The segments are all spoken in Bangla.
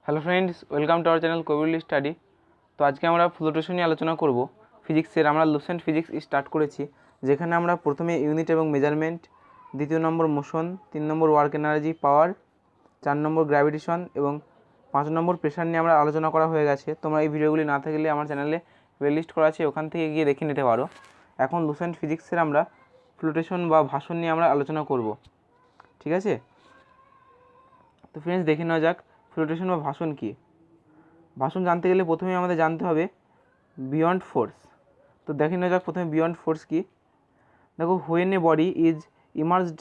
Hello friends, welcome to our channel Kabiul study. তো আজকে আমরা ফ্লোটেশন নিয়ে আলোচনা করব। ফিজিক্সের আমরা লুসেন্ট ফিজিক্স স্টার্ট করেছি, যেখানে আমরা প্রথমে ইউনিট এবং মেজারমেন্ট, দ্বিতীয় নম্বর মোশন, 3 নম্বর ওয়ার্ক এনার্জি পাওয়ার, 4 নম্বর গ্র্যাভিটেশন এবং 5 নম্বর প্রেশার নিয়ে আমরা আলোচনা করা হয়ে গেছে। তোমরা এই ভিডিওগুলি না থাকলে আমার চ্যানেলে প্লেলিস্ট করা আছে, ওখান থেকে গিয়ে দেখে নিতে পারো। এখন লুসেন্ট ফিজিক্সের আমরা ফ্লোটেশন বা ভাষণ নিয়ে আমরা আলোচনা করব, ঠিক আছে? তো ফ্রেন্ডস, দেখে নেওয়া যাক ফ্লোটেশন বা ভাষণ কী। ভাষণ জানতে গেলে প্রথমে আমাদের জানতে হবে বিয়ন্ড ফোর্স। তো দেখে নেওয়া যাক প্রথমে বিয়ন্ড ফোর্স কী। দেখো, when a body is immersed,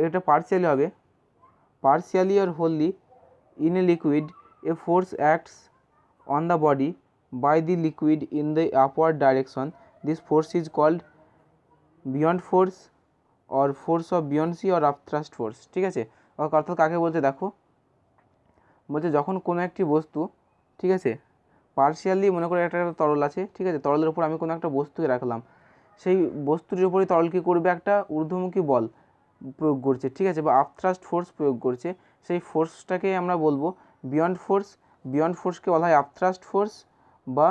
এটা পার্সিয়ালি হবে, পার্সিয়ালি আর wholly in a liquid, a force acts on the body by the liquid in the upward direction. This force is called buoyant force or force of buoyancy or upthrust force. ঠিক আছে, অর্থাৎ কাকে বলছে দেখো, বলছে যখন কোনো একটি বস্তু, ঠিক আছে, পার্শিয়ালি মনে করে একটা তরল আছে, ঠিক আছে, তরলের উপর আমি কোনো একটা বস্তুকে রাখলাম, সেই বস্তুটির উপরে তরল কী করবে, একটা ঊর্ধ্বমুখী বল প্রয়োগ করছে, ঠিক আছে, বা আপথ্রাস্ট ফোর্স প্রয়োগ করছে। সেই ফোর্সটাকে আমরা বলবো বিয়ন্ড ফোর্স। বিয়ন্ড ফোর্সকে বলা হয় আপথ্রাস্ট ফোর্স বা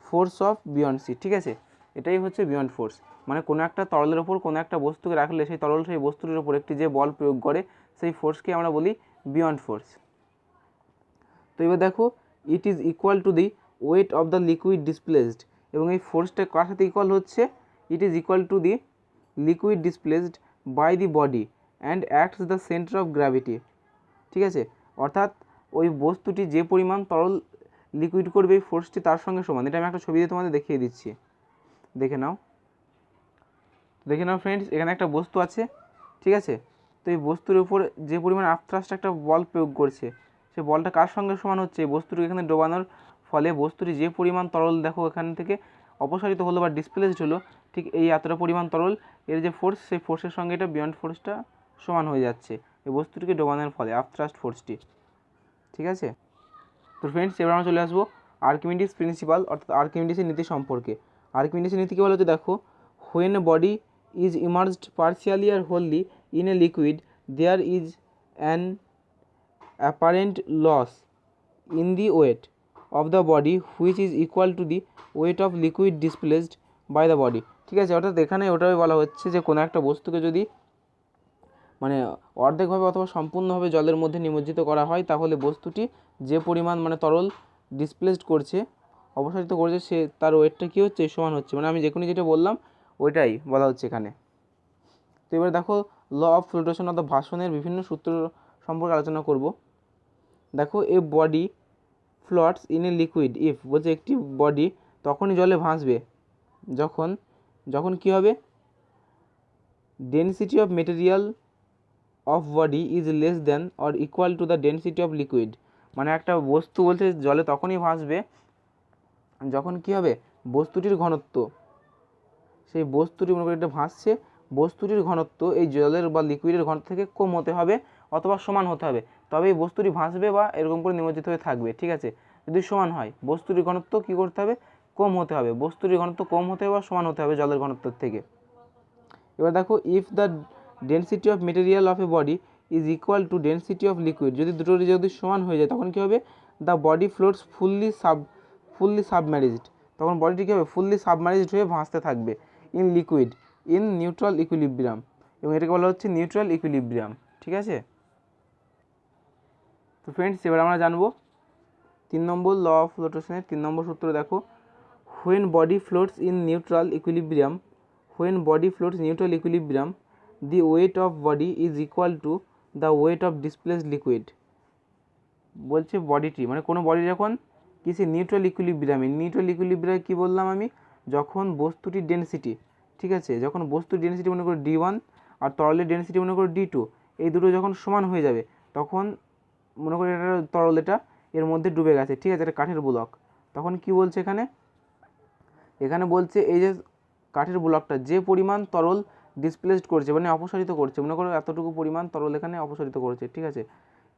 ফোর্স অফ বিয়ন্সি। ঠিক আছে, এটাই হচ্ছে বিয়ন্ড ফোর্স। মানে কোনো একটা তরলের ওপর কোনো একটা বস্তুকে রাখলে সেই তরল সেই বস্তুটির ওপর একটি যে বল প্রয়োগ করে, সেই ফোর্সকে আমরা বলি বিয়ন্ড ফোর্স। তো এবার দেখো, it is equal to the weight of the liquid displaced, এবং এই ফোর্সটা কার সাথে ইকুয়াল হচ্ছে, it is equal to the liquid displaced by the body and acts the centre of gravity. ঠিক আছে, অর্থাৎ ওই বস্তুটি যে পরিমাণ তরল লিকুইড করবে এই ফোর্সটি তার সঙ্গে সমান। এটা আমি একটা ছবি দিয়ে তোমাদের দেখিয়ে দিচ্ছি, দেখে নাও। দেখে নাও ফ্রেন্ডস, এখানে একটা বস্তু আছে, ঠিক আছে, তো এই বস্তুর উপর যে পরিমাণ আপথ্রাস্ট একটা বল প্রয়োগ করছে, সেই বলটা কার সঙ্গে সমান হচ্ছে, বস্তুটিকে এখানে ডোবানোর ফলে বস্তুটি যে পরিমাণ তরল দেখো এখান থেকে অপসারিত হলো বা ডিসপ্লেসড হলো, ঠিক এই এতটা পরিমাণ তরল, এর যে ফোর্স, সেই ফোর্সের সঙ্গে এটা বিয়ন্ড ফোর্সটা সমান হয়ে যাচ্ছে এই বস্তুটিকে ডোবানোর ফলে, আপথ্রাস্ট ফোর্সটি। ঠিক আছে, তো ফ্রেন্ডস, এবার আমরা চলে আসবো আর্কিমিডিস প্রিন্সিপাল, অর্থাৎ আর্কিমিডিসের নীতি সম্পর্কে। আর্কিমিডিসের নীতি কী বলা হচ্ছে দেখো, when a body is immersed partially or wholly in a liquid, there is an apparent loss in the weight of the body which is equal to the weight of liquid displaced by the body. ঠিক আছে, অর্থাৎ এখানে ওটাই বলা হচ্ছে যে কোনো একটা বস্তুকে যদি মানে অর্ধেকভাবে অথবা সম্পূর্ণভাবে জলের মধ্যে নিমজ্জিত করা হয়, তাহলে বস্তুটি যে পরিমাণ মানে তরল ডিসপ্লেসড করছে, অপসারিত করছে, সে তার ওয়েটটা কী হচ্ছে, সমান হচ্ছে। মানে আমি যেটা বললাম ওইটাই বলা হচ্ছে এখানে। তো এবার দেখো, ল অফ ফ্লোটেশন অর্থাৎ ভাষণের বিভিন্ন সূত্র সম্পর্কে আলোচনা করব। দেখো, a body floats in a liquid if, বলছে একটি বডি তখনই জলে ভাসবে যখন যখন কী হবে, density of material of body is less than or equal to the density of liquid. মানে একটা বস্তু বলছে জলে তখনই ভাসবে যখন কী হবে, বস্তুটির ঘনত্ব, সেই বস্তুটি মনে করি এটা ভাসছে, বস্তুটির ঘনত্ব এই জলের বা লিকুইডের ঘনত্ব থেকে কম হতে হবে অথবা সমান হতে হবে, তবে এই বস্তুটি ভাসবে বা এরকম করে নিমজ্জিত হয়ে থাকবে। ঠিক আছে, যদি সমান হয় বস্তুটির ঘনত্ব কী করতে হবে, কম হতে হবে, বস্তুটির ঘনত্ব কম হতে হবে বা সমান হতে হবে জলের ঘনত্বের থেকে। এবার দেখো, if the density of material of a body is equal two density of liquid, যদি দুটোরই যদি সমান হয়ে যায় তখন কী হবে, দ্য বডি ফ্লোটস ফুললি সাবমারিজড, তখন বডিটি কী হবে, ফুললি সাবমারিজড হয়ে ভাসতে থাকবে in liquid in neutral equilibrium, এবং এটাকে বলা হচ্ছে নিউট্রাল ইকুইলিব্রিয়াম। ঠিক আছে, তো ফ্রেন্ডস, এবার আমরা জানবো 3 নম্বর ল অফ ফ্লোটেশনের 3 নম্বর সূত্র। দেখো, when body floats in neutral equilibrium, when body floats neutral equilibrium, the weight of body is equal to the weight of displaced liquid. বলছে বডিটি মানে কোনো বডি যখন কিসে, নিউট্রাল ইকুইলিব্রিয়ামে, নিউট্রাল ইকুইলিব্রিয়াম কী বললাম আমি, যখন বস্তুটির ডেনসিটি, ঠিক আছে, যখন বস্তুর ডেনসিটি মনে করো D1 আর তরলের ডেনসিটি মনে করো D2, এই দুটো যখন সমান হয়ে যাবে তখন মনে করি এটা তরল, এটা এর মধ্যে ডুবে গেছে, ঠিক আছে, এটা কাঠের ব্লক, তখন কি বলছে এখানে বলছে এই যে কাঠের ব্লকটা যে পরিমাণ তরল ডিসপ্লেসড করছে মানে অপসারিত করছে, মনে করো এতটুকু পরিমাণ তরল এখানে অপসারিত করছে, ঠিক আছে,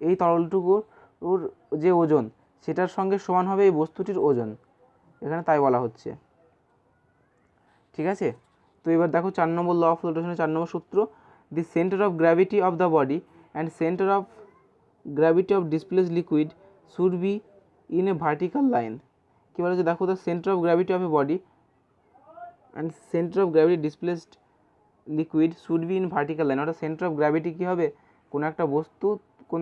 এই তরলটুকুর যে ওজন সেটার সঙ্গে সমান হবে এই বস্তুটির ওজন, এখানে তাই বলা হচ্ছে। ঠিক আছে, তো এবার দেখো 4 নম্বর ল অফ ফ্লোটেশনের 4 নম্বর সূত্র, the centre of gravity of the body and centre of gravity of displaced liquid should be in a vertical line. কী বলা হচ্ছে দেখো, the centre of gravity of a body and centre of gravity displaced liquid should be in vertical line. অর্থাৎ সেন্টার অফ গ্র্যাভিটি কী হবে, কোনো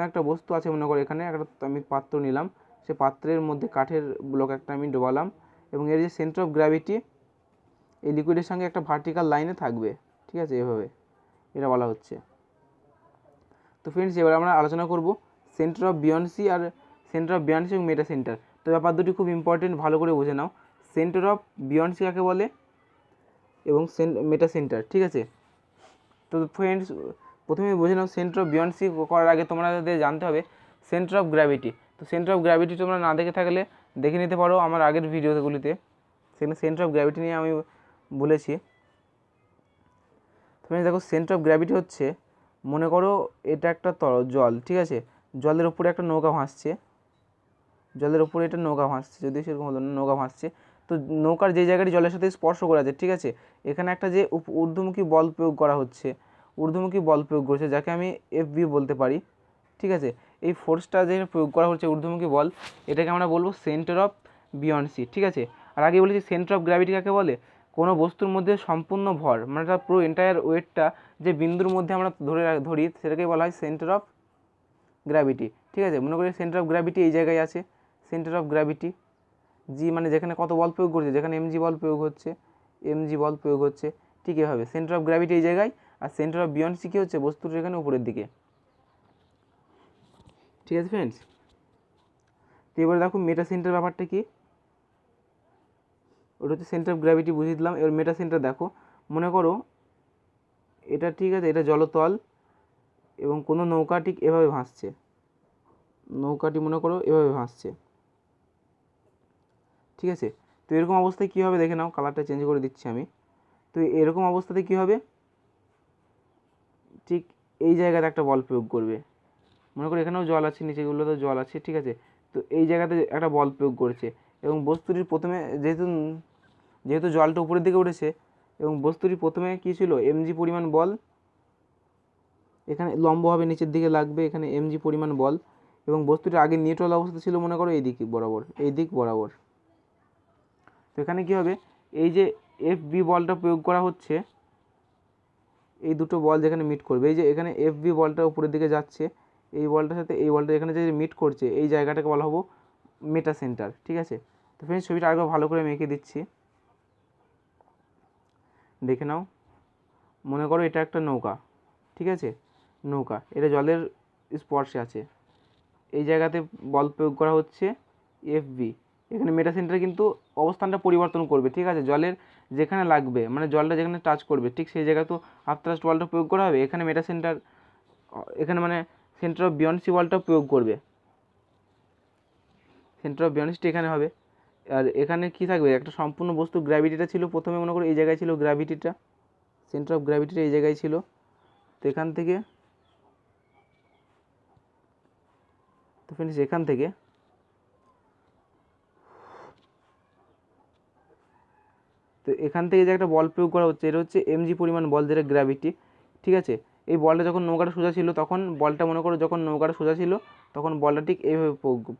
একটা বস্তু আছে মনে করো, এখানে একটা আমি পাত্র নিলাম, সে পাত্রের মধ্যে কাঠের ব্লক একটা আমি ডোবালাম, এবং এর যে সেন্টার অফ গ্র্যাভিটি এই লিকুইডের সঙ্গে একটা ভার্টিক্যাল লাইনে থাকবে। ঠিক আছে, এভাবে এটা বলা হচ্ছে। তো ফ্রেন্ডস, এবার আমরা আলোচনা করব সেন্টার অফ বিয়ন্সি আর সেন্টার অফ বিয়ন্সি এবং মেটা সেন্টার। তো ব্যাপার দুটি খুব ইম্পর্টেন্ট, ভালো করে বুঝে নাও। সেন্টার অফ বিয়ন্সি কাকে বলে এবং মেটা সেন্টার। ঠিক আছে, তো ফ্রেন্ডস প্রথমে বুঝে নাও সেন্টার অফ বিয়ন্সি করার আগে তোমাদের জানতে হবে সেন্টার অফ গ্র্যাভিটি। তো সেন্টার অফ গ্র্যাভিটি তোমরা না দেখে থাকলে দেখে নিতে পারো আমার আগের ভিডিওগুলিতে, সেখানে সেন্টার অফ গ্র্যাভিটি নিয়ে আমি বলেছি। তুমি দেখো সেন্টার অফ গ্র্যাভিটি হচ্ছে, মনে করো এটা একটা জল, ঠিক আছে, জলের ওপরে একটা নৌকা ভাসছে, জলের ওপরে এটা নৌকা ভাসছে, যদি সেরকম হলো না, নৌকা ভাসছে। তো নৌকার যে জায়গাটি জলের সাথে স্পর্শ করা আছে, ঠিক আছে, এখানে একটা যে ঊর্ধ্বমুখী বল প্রয়োগ করা হচ্ছে, ঊর্ধ্বমুখী বল প্রয়োগ করছে, যাকে আমি এফবি বলতে পারি। ঠিক আছে, এই ফোর্সটা যে প্রয়োগ করা হচ্ছে ঊর্ধ্বমুখী বল, এটাকে আমরা বলবো সেন্টার অফ বিয়ন্সি। ঠিক আছে, আর আগে বলেছি সেন্টার অফ গ্র্যাভিটি কাকে বলে, কোনো বস্তুর মধ্যে সম্পূর্ণ ভর, মানে তার পুরো এন্টায়ার ওয়েটটা যে বিন্দুর মধ্যে আমরা ধরি সেটাকেই বলা হয় সেন্টার অফ গ্র্যাভিটি। ঠিক আছে, মনে করি সেন্টার অফ গ্র্যাভিটি এই জায়গায় আছে, সেন্টার অফ গ্র্যাভিটি জি, মানে যেখানে কত বল প্রয়োগ করছে, যেখানে এমজি বল প্রয়োগ হচ্ছে, এমজি বল প্রয়োগ হচ্ছে। ঠিক এভাবে সেন্টার অফ গ্র্যাভিটি এই জায়গায়, আর সেন্টার অফ বিয়ন্সি কী হচ্ছে, বস্তুর এখানে উপরের দিকে। ঠিক আছে ফ্রেন্ডস, তো এবারে দেখো মেটা সেন্টার ব্যাপারটা কি, ওটা হচ্ছে সেন্টার অফ গ্র্যাভিটি বুঝিয়ে দিলাম। এবার মেটা সেন্টার দেখো, মনে করো এটা, ঠিক আছে, এটা জলতল এবং কোনো নৌকা ঠিক এভাবে ভাসছে, নৌকাটি মনে করো এভাবে ভাসছে। ঠিক আছে, তো এরকম অবস্থায় কী হবে দেখে নাও, কালারটা চেঞ্জ করে দিচ্ছি আমি। তো এরকম অবস্থাতে কী হবে, ঠিক এই জায়গাতে একটা বল প্রয়োগ করবে, মনে করো এখানেও জল আছে, নিচেগুলোতেও জল আছে। ঠিক আছে, তো এই জায়গাতে একটা বল প্রয়োগ করেছে, এবং বস্তুটির প্রথমে যেহেতু জলটা উপরের দিকে উঠেছে, এবং বস্তুটি প্রথমে কী ছিল, এমজি পরিমাণ বল, এখানে লম্বভাবে নিচের দিকে লাগবে, এখানে এমজি পরিমাণ বল, এবং বস্তুটি আগে নিউট্রাল অবস্থা ছিল মনে করো এই দিক বরাবর, এই দিক বরাবর। তো এখানে কী হবে, এই যে এফ বি বলটা প্রয়োগ করা হচ্ছে, এই দুটো বল যেখানে মিট করবে, এই যে এখানে এফ বি বলটা উপরের দিকে যাচ্ছে, এই বলটার সাথে এই বলটা এখানে যে মিট করছে, এই জায়গাটাকে বলা হবো মেটা সেন্টার। ঠিক আছে, তো ফ্রেন্ডস ছবিটা আরেকবার ভালো করে মেখে দিচ্ছি, দেখে নাও। মনে করো এটা একটা নৌকা, ঠিক আছে, নৌকা, এটা জলের স্পর্শে আছে, এই জায়গাতে বল প্রয়োগ করা হচ্ছে এফ বি। এখানে মেটা সেন্টার কিন্তু অবস্থানটা পরিবর্তন করবে। ঠিক আছে, জলের যেখানে লাগবে, মানে জলটা যেখানে টাচ করবে, ঠিক সেই জায়গায় তো আপথ্রাস্ট বলটা প্রয়োগ করা হবে। এখানে মেটা সেন্টার, এখানে মানে সেন্টার অফ বিয়ন্সি বলটা প্রয়োগ করবে, সেন্টার অফ বিয়ন্সিটা এখানে হবে। আর এখানে কি থাকবে, একটা সম্পূর্ণ বস্তু, গ্র্যাভিটিটা ছিল প্রথমে মনে করো এই জায়গায় ছিল গ্র্যাভিটিটা, সেন্টার অফ গ্র্যাভিটিটা এই জায়গায় ছিল। তো এখান থেকে, তো ফ্রেন্ডস এখান থেকে যে একটা বল প্রয়োগ করা হচ্ছে, এটা হচ্ছে এমজি পরিমাণ বল, যেটা গ্র্যাভিটি। ঠিক আছে, এই বলটা যখন নৌকাটা সোজা ছিল, তখন বলটা মনে করো যখন নৌকাটা সোজা ছিল তখন বলটা ঠিক এইভাবে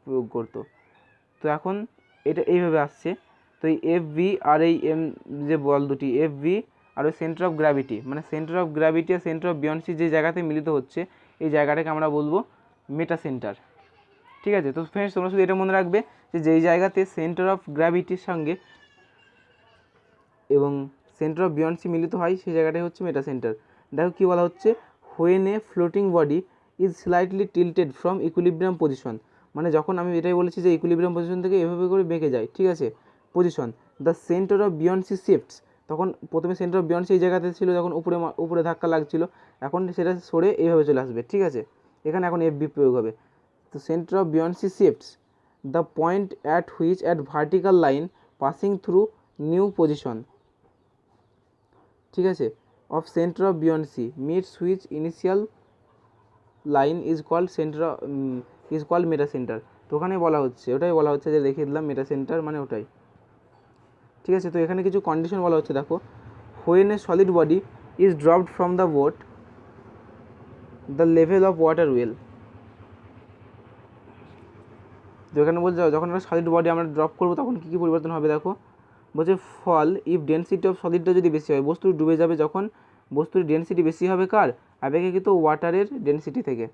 প্রয়োগ করতো। তো এখন এটা এইভাবে আসছে। তো এই এফ ভি আর এই এম যে বল দুটি, এফ ভি আর ওই সেন্টার অফ গ্র্যাভিটি, মানে সেন্টার অফ গ্র্যাভিটি আর সেন্টার অফ বিয়ন্সি যে জায়গাতে মিলিত হচ্ছে, এই জায়গাটাকে আমরা বলবো মেটা সেন্টার। ঠিক আছে, তো ফ্রেন্ডস তোমরা শুধু এটা মনে রাখবে যে যেই জায়গাতে সেন্টার অফ গ্র্যাভিটির সঙ্গে এবং সেন্টার অফ বিয়ন্সি মিলিত হয়, সেই জায়গাটাই হচ্ছে মেটা সেন্টার। দেখো কী বলা হচ্ছে, when a floating body is slightly tilted from equilibrium position, মানে যখন আমি এটাই বলেছি যে ইকুইলিব্রিয়াম পজিশন থেকে এভাবে করে বেঁকে যায়। ঠিক আছে, position, the centre of buoyancy shifts, তখন প্রথমে সেন্টার অফ বিয়ন্সি এই জায়গাতে ছিল, যখন উপরে ধাক্কা লাগছিল, এখন সেটা সরে এইভাবে চলে আসবে। ঠিক আছে, এখানে এখন এফ বি প্রয়োগ হবে। তো centre of buoyancy shifts the point at which at vertical line passing through new position, ঠিক আছে, of centre of buoyancy meets which initial line is called metacentre. তো ওখানে বলা হচ্ছে, ওটাই বলা হচ্ছে যে দেখিয়ে দিলাম মেটা সেন্টার মানে ওটাই। ঠিক আছে, তো এখানে কিছু কন্ডিশন বলা হচ্ছে, দেখো, when A solid body is dropped from the boat the level of water will, যেখানে বলছে যখন একটা সলিড বডি আমরা ড্রপ করবো তখন কী কী পরিবর্তন হবে দেখো, বলছে ফল ইফ ডেনসিটি অফ সলিডটা যদি বেশি হয়, বস্তু ডুবে যাবে যখন বস্তুর ডেনসিটি বেশি হবে কার, অপেক্ষাকৃত ওয়াটারের ডেনসিটি থেকে,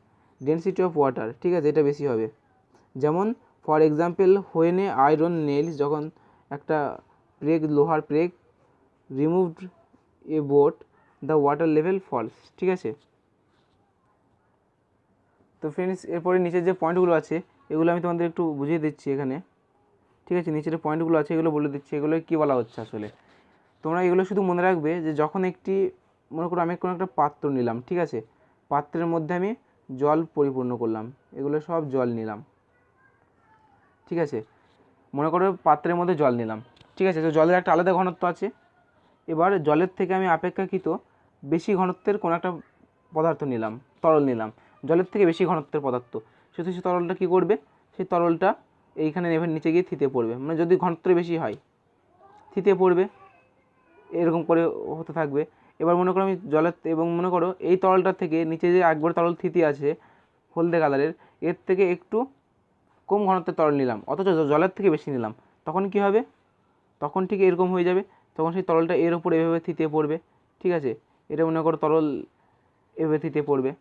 ডেনসিটি অফ ওয়াটার, ঠিক আছে, এটা বেশি হবে। যেমন for example when a iron nails, যখন একটা প্রেগ লোহার প্রেগ removed a boat the water level falls, ঠিক আছে। তো ফ্রেন্ডস এরপরে নিচের যে পয়েন্টগুলো আছে এগুলো আমি তোমাদের একটু বুঝিয়ে দিচ্ছি এখানে, ঠিক আছে। নিচের পয়েন্টগুলো আছে এগুলো বলে দিচ্ছি, এগুলো কী বলা হচ্ছে আসলে। তোমরা এগুলো শুধু মনে রাখবে যে যখন একটি, মনে করো আমি কোনো একটা পাত্র নিলাম, ঠিক আছে, পাত্রের মধ্যে আমি জল পরিপূর্ণ করলাম, এগুলো সব জল নিলাম, ঠিক আছে, মনে করো পাত্রের মধ্যে জল নিলাম, ঠিক আছে। তো জলের একটা আলাদা ঘনত্ব আছে। এবার জলের থেকে আমি অপেক্ষাকৃত বেশি ঘনত্বের কোনো একটা পদার্থ নিলাম, তরল নিলাম, জলের থেকে বেশি ঘনত্বের পদার্থ, শুধু সেই তরলটা কী করবে, সেই তরলটা এইখানে নেভের নিচে গিয়ে থিতে পড়বে, মানে যদি ঘনত্ব বেশি হয় থিতে পড়বে, এরকম করে হতে থাকবে। এবার মনে করো আমি জলের, এবং মনে করো এই তরলটার থেকে নিচে যে একবার তরল থিতি আছে হলদে কালারের, এর থেকে একটু কম ঘনত্বের তরল নিলাম, অথচ জলের থেকে বেশি নিলাম, তখন কি হবে, তখন ঠিক এরকম হয়ে যাবে, তখন সেই তরলটা এর উপরে এভাবে থিতে পড়বে, ঠিক আছে, এটা মনে করো তরল এভাবে থিতে পড়বে।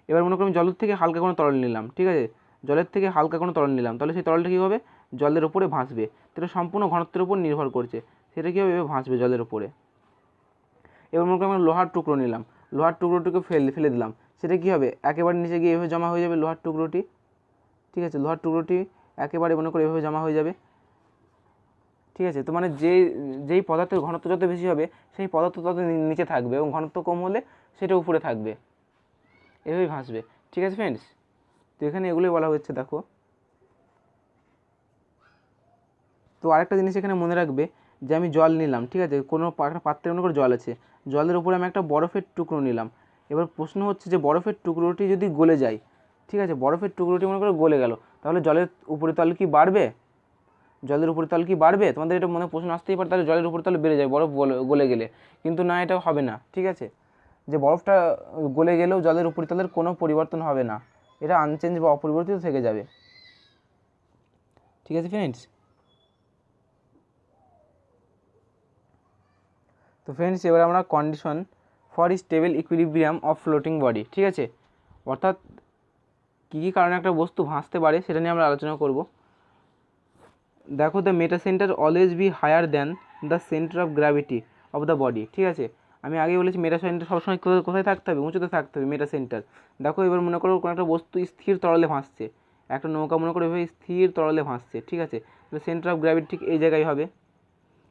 এবার মনে করো আমি জলের থেকে হালকা কোনো তরল নিলাম, ঠিক আছে, জলের থেকে হালকা কোনো তরল নিলাম, তাহলে সেই তরলটা কী হবে, জলের উপরে ভাসবে, সেটা সম্পূর্ণ ঘনত্বের উপর নির্ভর করছে, সেটা কী হবে, ভাসবে জলের উপরে। এবার মনে করো আমি লোহার টুকরো নিলাম, লোহার টুকরোটিকে ফেলে দিলাম, সেটা কী হবে, একেবারে নিচে গিয়ে এভাবে জমা হয়ে যাবে লোহার টুকরোটি, ঠিক আছে, লোহার টুকরোটি একেবারে মনে করো এভাবে জমা হয়ে যাবে, ঠিক আছে। তো মানে যেই পদার্থের ঘনত্ব যত বেশি হবে সেই পদার্থ তত নিচে থাকবে, এবং ঘনত্ব কম হলে সেটা উপরে থাকবে, এভাবেই ভাসবে, ঠিক আছে ফ্রেন্ডস। তো এখানে এগুলোই বলা হচ্ছে দেখো। তো আরেকটা জিনিস এখানে মনে রাখবে যে আমি জল নিলাম, ঠিক আছে, কোনো একটা পাত্রে মনে করে জল আছে, জলের উপরে আমি একটা বরফের টুকরো নিলাম। এবার প্রশ্ন হচ্ছে যে বরফের টুকরোটি যদি গলে যায়, ঠিক আছে, বরফের টুকরোটি মনে করে গলে গেল, তাহলে জলের উপরিতল কি বাড়বে, জলের উপরিতল কি বাড়বে, তোমাদের এটা মনে প্রশ্ন আসতেই পারে, তাহলে জলের উপরিতল বেড়ে যায় বরফ গলে গেলে, কিন্তু না, এটা হবে না, ঠিক আছে, যে বরফটা গলে গেলেও জলের উপরিতলের কোনো পরিবর্তন হবে না, এটা আনচেঞ্জ বা অপরিবর্তিত থেকে যাবে, ঠিক আছে ফ্রেন্ডস। তো ফ্রেন্ডস এবার আমরা condition for stable equilibrium of floating body, ঠিক আছে, অর্থাৎ কী কী কারণে একটা বস্তু ভাসতে পারে সেটা নিয়ে আমরা আলোচনা করব। দেখো the metacentre always be higher than the centre of gravity of the body, ঠিক আছে, আমি আগে বলেছি মেটা সেন্টার সবসময় কোথায় থাকতে হবে, উঁচুতে থাকতে হবে মেটা সেন্টার। দেখো এবার মনে করো কোনো একটা বস্তু স্থির তরলে ভাসছে, একটা নৌকা মনে করো এভাবে স্থির তরলে ভাসছে, ঠিক আছে, তাহলে সেন্টার অফ গ্র্যাভিটি ঠিক এই জায়গায় হবে,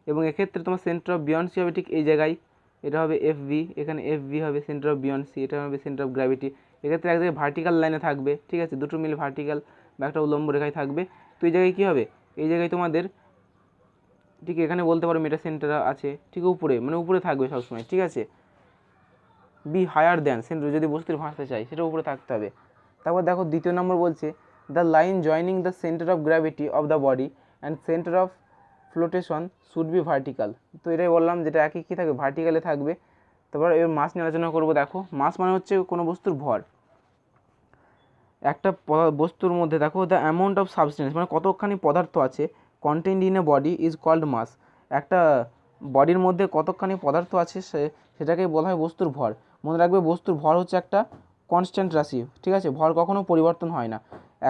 এবং এক্ষেত্রে তোমার সেন্টার অফ বিয়ন্সি হবে ঠিক এই জায়গায়, এটা হবে এফভি, এখানে এফভি হবে সেন্টার অফ বিয়ন্সি, এটা হবে সেন্টার অফ গ্র্যাভিটি। এক্ষেত্রে এক জায়গায় ভার্টিক্যাল লাইনে থাকবে, ঠিক আছে, দুটো মিলে ভার্টিক্যাল বা একটা উল্লম্ব রেখায় থাকবে। তো এই জায়গায় কী হবে, এই জায়গায় তোমাদের ঠিক এখানে বলতে পারো মেটা সেন্টার আছে ঠিক উপরে, মানে উপরে থাকবে সবসময়, ঠিক আছে, বি হায়ার দ্যান সেন্টার, যদি বস্তুর ভাসতে চাই সেটা উপরে থাকতে হবে। তারপর দেখো দ্বিতীয় নম্বর বলছে the line joining the centre of gravity of the body and centre of flotation should be vertical. তো এটাই বললাম, যেটা একই কী থাকবে, ভার্টিক্যালে থাকবে। তারপর এবার মাস নিয়ে আলোচনা করবো। দেখো মাস মানে হচ্ছে কোনো বস্তুর ভর, একটা বস্তুর মধ্যে দেখো দ্য অ্যামাউন্ট অফ সাবস্টেন্স, মানে কতখানি পদার্থ আছে, content in a body is called mass, একটা বডির মধ্যে কতখানি পদার্থ আছে সেটাকে বলা হয় বস্তুর ভর। মনে রাখবে বস্তুর ভর হচ্ছে একটা কনস্ট্যান্ট রাশি, ঠিক আছে, ভর কখনো পরিবর্তন হয় না।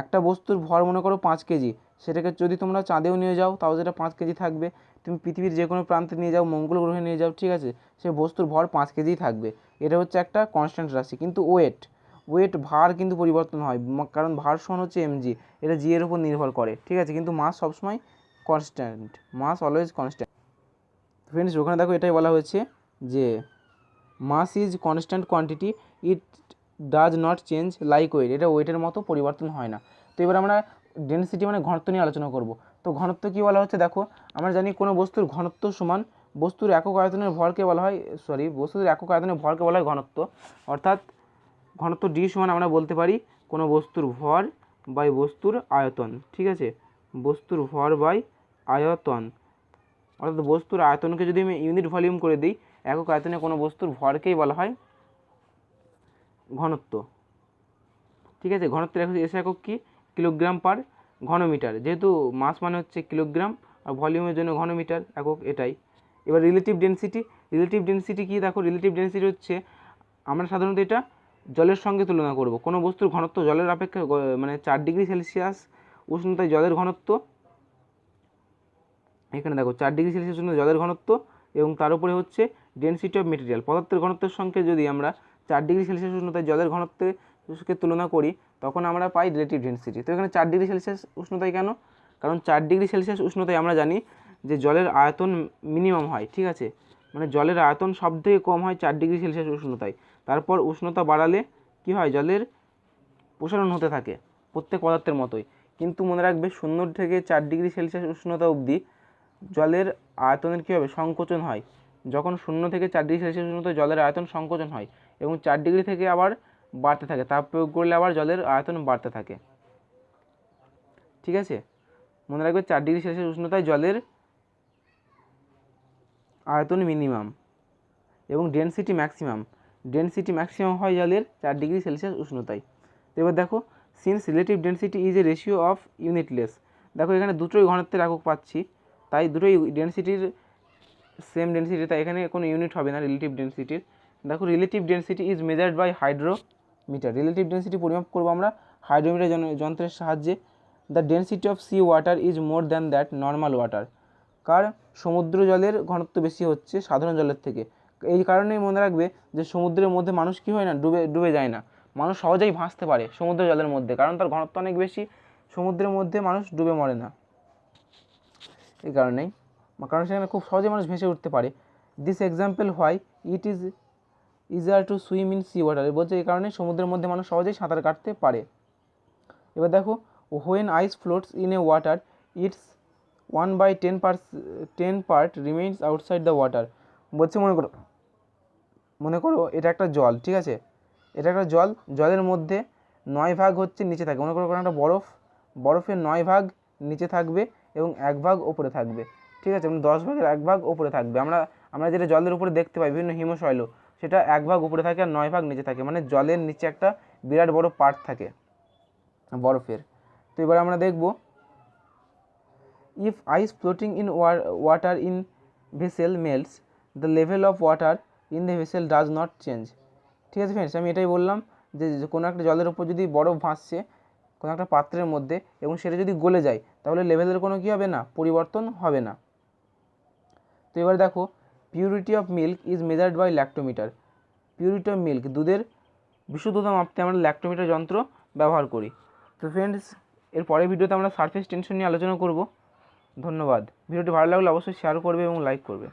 একটা বস্তুর ভর মনে করো 5 কেজি, সেটাকে যদি তোমরা চাঁদেও নিয়ে যাও তাও সেটা 5 কেজি থাকবে, তুমি পৃথিবীর যে কোনো প্রান্তে নিয়ে যাও, মঙ্গল গ্রহে নিয়ে যাও, ঠিক আছে, সে বস্তুর ভর 5 কেজিই থাকবে, এটা হচ্ছে একটা কনস্ট্যান্ট রাশি। কিন্তু ওয়েট ভার কিন্তু পরিবর্তন হয়, কারণ ভার সমান হচ্ছে এমজি, এটা জি এর উপর নির্ভর করে, ঠিক আছে, কিন্তু মাস সবসময় constant, mass always constant. Friends ওখানে দেখো এটাই বলা হয়েছে যে mass is constant quantity, it does not change like weight, এটা ওয়েটের মতো পরিবর্তন হয় না। তো এবার আমরা ডেনসিটি মানে ঘনত্ব নিয়ে আলোচনা করব। তো ঘনত্ব কী বলা হচ্ছে, দেখো আমরা জানি কোনো বস্তুর ঘনত্ব সমান বস্তুর একক আয়তনের ভরকে বলা হয়, বস্তুর একক আয়তনের ভরকে বলা হয় ঘনত্ব, অর্থাৎ ঘনত্ব ডি সমান আমরা বলতে পারি কোনো বস্তুর ভর বাই বস্তুর আয়তন, ঠিক আছে, বস্তুর ভর বাই আয়তন, অর্থাৎ বস্তুর আয়তনকে যদি আমি ইউনিট ভলিউম করে দিই, একক আয়তনে কোনো বস্তুর ভরকেই বলা হয় ঘনত্ব, ঠিক আছে। ঘনত্বের এসে একক কি, কিলোগ্রাম পার ঘনমিটার, যেহেতু মাস মানে হচ্ছে কিলোগ্রাম আর ভলিউমের জন্য ঘনমিটার একক এটাই। এবার রিলেটিভ ডেনসিটি কী দেখো, রিলেটিভ ডেনসিটি হচ্ছে আমরা সাধারণত এটা জলের সঙ্গে তুলনা করব। কোনো বস্তুর ঘনত্ব জলের অপেক্ষা মানে 4 ডিগ্রি সেলসিয়াস উষ্ণতায় জলের ঘনত্ব, এখানে দেখো 4 ডিগ্রি সেলসিয়াস উষ্ণতায় জলের ঘনত্ব এবং তার উপরে হচ্ছে ডেনসিটি অফ মেটেরিয়াল, পদার্থের ঘনত্বের সঙ্গে যদি আমরা 4 ডিগ্রি সেলসিয়াস উষ্ণতায় জলের ঘনত্বকে তুলনা করি তখন আমরা পাই রিলেটিভ ডেনসিটি। তো এখানে 4 ডিগ্রি সেলসিয়াস উষ্ণতায় কেন? কারণ 4 ডিগ্রি সেলসিয়াস উষ্ণতায় আমরা জানি যে জলের আয়তন মিনিমাম হয়, ঠিক আছে, মানে জলের আয়তন সব থেকে কম হয় 4 ডিগ্রি সেলসিয়াস উষ্ণতায়। তারপর উষ্ণতা বাড়ালে কি হয়, জলের প্রসারণ হতে থাকে প্রত্যেক পদার্থের মতোই। কিন্তু মনে রাখবে 0 থেকে 4 ডিগ্রি সেলসিয়াস উষ্ণতা অবধি জলের আয়তনের কী হবে, সংকোচন হয়। যখন 0 থেকে 4 ডিগ্রি সেলসিয়াস উষ্ণতায় জলের আয়তন সংকোচন হয় এবং 4 ডিগ্রি থেকে আবার বাড়তে থাকে, তাপ প্রয়োগ করলে আবার জলের আয়তন বাড়তে থাকে, ঠিক আছে। মনে রাখবে 4 ডিগ্রি সেলসিয়াস উষ্ণতায় জলের আয়তন মিনিমাম এবং ডেনসিটি ম্যাক্সিমাম হয় জলের 4 ডিগ্রি সেলসিয়াস উষ্ণতায়। তো এবার দেখো, since relative density is a ratio of unitless, দেখো এখানে দুটোই ঘনত্বের একক পাচ্ছি, তাই দুটোই ডেনসিটির সেম ডেনসিটি, তাই এখানে কোনো ইউনিট হবে না রিলেটিভ ডেনসিটির। দেখো relative density is measured by hydrometer, relative density পরিমাপ করবো আমরা হাইড্রোমিটার যন্ত্রের সাহায্যে। The density of sea water is more than that normal water, কার সমুদ্র জলের ঘনত্ব বেশি হচ্ছে সাধারণ জলের থেকে। এই কারণেই মনে রাখবে যে সমুদ্রের মধ্যে মানুষ কী হয় না, ডুবে যায় না, মানুষ সহজেই ভাসতে পারে সমুদ্র জলের মধ্যে, কারণ তার ঘনত্ব অনেক বেশি, সমুদ্রের মধ্যে মানুষ ডুবে মরে না এই কারণেই, কারণ সেখানে খুব সহজে মানুষ ভেসে উঠতে পারে। This example why it is easier to swim in sea water, বলছে এই কারণে সমুদ্রের মধ্যে মানুষ সহজেই সাঁতার কাটতে পারে। এবার দেখো, when ice floats in a water its 1/10 part remains outside the water, বলছে মনে করো এটা একটা জল, ঠিক আছে, এটা একটা জলের মধ্যে 9 ভাগ হচ্ছে নিচে থাকে। মনে করো কোনো একটা বরফের 9 ভাগ নিচে থাকবে এবং 1 ভাগ ওপরে থাকবে, ঠিক আছে, মানে 10 ভাগের 1 ভাগ ওপরে থাকবে। আমরা যেটা জলের উপরে দেখতে পাই বিভিন্ন হিমশৈল, সেটা 1 ভাগ উপরে থাকে আর 9 ভাগ নিচে থাকে, মানে জলের নিচে একটা বিরাট বড় পার্ট থাকে বরফের। তো এবার আমরা দেখব, if ice floating in water in vessel melts, the level of water in the vessel does not change, ঠিক আছে ফ্রেন্ডস, আমি এটাই বললাম যে কোনো একটা জলের উপর যদি বরফ ভাসছে কোনো একটা পাত্রের মধ্যে এবং সেটা যদি গলে যায় তাহলে লেভেলের কোনো কী হবে না, পরিবর্তন হবে না। তো এবার দেখো, purity of milk is measured by lactometer, purity of milk, দুধের বিশুদ্ধতা মাপতে আমরা ল্যাক্টোমিটার যন্ত্র ব্যবহার করি। তো ফ্রেন্ডস, এর পরের ভিডিওতে আমরা সারফেস টেনশন নিয়ে আলোচনা করব। ধন্যবাদ। ভিডিওটি ভালো লাগলে অবশ্যই শেয়ার করবে এবং লাইক করবে।